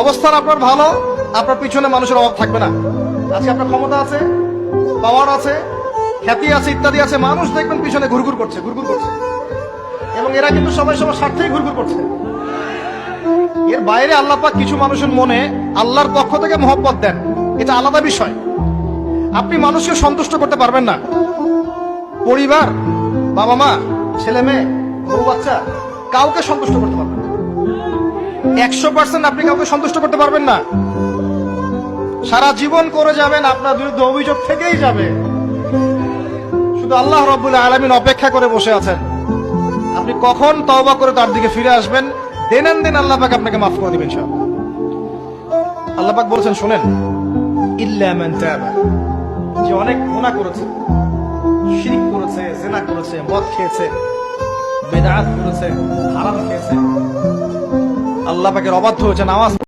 অবস্থান আপনার ভালো, আপনার পিছনে মানুষের অভাব থাকবে না। আজকে আপনার ক্ষমতা আছে, পাওয়ার আছে, খ্যাতি আছে, ইত্যাদি আছে, মানুষ দেখবেন পিছনে ঘুরঘুর করছে, ঘুরঘুর করছে, এবং এরা কিন্তু সবাই সবার স্বার্থেই ঘুরঘুর করছে। এর বাইরে আল্লাহ পাক কিছু মানুষের মনে আল্লাহর পক্ষ থেকে মহব্বত দেন, এটা আলাদা বিষয়। আপনি মানুষকে সন্তুষ্ট করতে পারবেন না। পরিবার, বাবা মা, ছেলে মেয়ে, বউ বাচ্চা, কাউকে সন্তুষ্ট করতে পারবেন না। 100% আপনি কাউকে সন্তুষ্ট করতে পারবেন না। সারা জীবন করে যাবেন, আপনার বিরুদ্ধে অভিযোগ থেকেই যাবে। শুধু আল্লাহ রাব্বুল আলামিন অপেক্ষা করে বসে আছেন, আপনি কখন তওবা করে তার দিকে ফিরে আসবেন। দিন আল্লাহ পাক আপনাকে মাফ করে দিবেন ইনশাআল্লাহ। আল্লাহ পাক বলেছেন, শুনেন, ইল্লা মান তাবা, যে অনেক গুনাহ করেছে, শিরক করেছে, জিনা করেছে, মদ খেয়েছে, বিদআত করেছে, হারাম খেয়েছে, আল্লাহ পাকের অবাধ্য হয়েছে, নামাজ